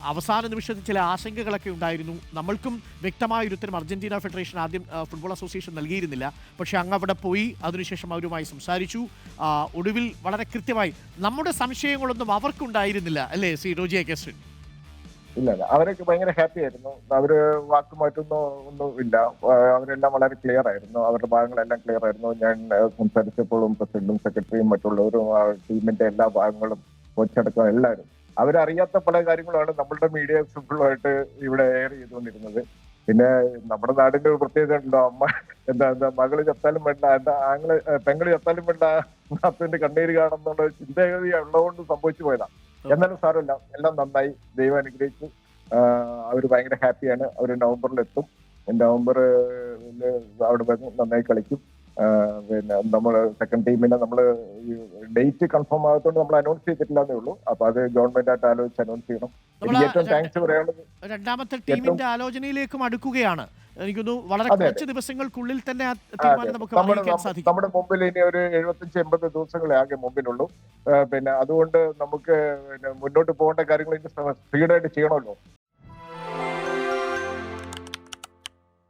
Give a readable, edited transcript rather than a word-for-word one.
അവസാന നിമിഷത്തിൽ ചില ആശങ്കകളൊക്കെ ഉണ്ടായിരുന്നു. നമ്മൾക്കും വ്യക്തമായൊരു ഉത്തരം അർജന്റീന ഫെഡറേഷൻ ആദ്യം ഫുട്ബോൾ അസോസിയേഷൻ നൽകിയിരുന്നില്ല. പക്ഷേ അങ്ങ് അവിടെ പോയി അതിനുശേഷം അവരുമായി സംസാരിച്ചു. ഒടുവിൽ വളരെ കൃത്യമായി നമ്മുടെ സംശയങ്ങളൊന്നും അവർക്കുണ്ടായിരുന്നില്ല അല്ലേ സി റോജി അഗസ്റ്റിൻ? ഇല്ല അവരൊക്കെ ഭയങ്കര ഹാപ്പി ആയിരുന്നു. അവര് വാക്ക് മാറ്റുന്നോ ഒന്നും ഇല്ല. അവരെല്ലാം വളരെ ക്ലിയർ ആയിരുന്നു. അവരുടെ ഭാഗങ്ങളെല്ലാം ക്ലിയർ ആയിരുന്നു. ഞാൻ സംസാരിച്ചപ്പോഴും പ്രസിഡന്റും സെക്രട്ടറിയും മറ്റുള്ളവരും ടീമിന്റെ എല്ലാ ഭാഗങ്ങളും കോച്ചടക്കം എല്ലാവരും അവരറിയാത്ത പല കാര്യങ്ങളാണ് നമ്മളുടെ മീഡിയ ഫുള്ളായിട്ട് ഇവിടെ എയർ ചെയ്തുകൊണ്ടിരുന്നത്. പിന്നെ നമ്മുടെ നാടിന്റെ ഒരു പ്രത്യേകത ഉണ്ടല്ലോ, അമ്മ എന്താ മകള് ചത്താലും വേണ്ട, എന്താ പെങ്ങള് ചത്താലും വേണ്ട, നാത്തൂന്റെ കണ്ണീര് കാണുന്നുള്ള ചിന്തഗതി ഉള്ളതുകൊണ്ട് സംഭവിച്ചു പോയതാ. എന്നാലും സാരമില്ല, എല്ലാം നന്നായി, ദൈവം അനുഗ്രഹിച്ചു. അവർ ഭയങ്കര ഹാപ്പിയാണ്. അവർ നവംബറിൽ എത്തും. നവംബറിൽ അവിടെ വന്ന് നന്നായി കളിക്കും. പിന്നെ നമ്മൾ സെക്കൻഡ് ടീമിനെ നമ്മൾ ഡേറ്റ് കൺഫേം ആകത്തോണ്ട് നമ്മൾ അനൗൺസ് ചെയ്തിട്ടില്ലെന്നേ ഉള്ളൂ. അപ്പൊ അത് ഗവൺമെന്റ് ആയിട്ട് ആലോചിച്ച് അനൗൺസ് ചെയ്യണം. എനിക്ക് ഏറ്റവും താങ്ക്സ് പറയാനുള്ളത് രണ്ടാമത്തെ ടീമിന്റെ ആലോചനയിലേക്കും അടുക്കുകയാണ്. എനിക്കൊന്നു വളരെ അതെ കുറച്ച് ദിവസങ്ങൾക്കുള്ളിൽ തന്നെ ആ തീരുമാനം നമുക്ക് അറിയിക്കാൻ സാധിക്കും. നമ്മുടെ മുമ്പിൽ ഇനി ഒരു 75-80 ദിവസങ്ങളെ ആകെ മുമ്പിലുള്ളൂ. പിന്നെ അതുകൊണ്ട് നമുക്ക് പിന്നെ മുന്നോട്ട് പോകേണ്ട കാര്യങ്ങൾ ഇനി സ്പീഡായിട്ട് ചെയ്യണമല്ലോ.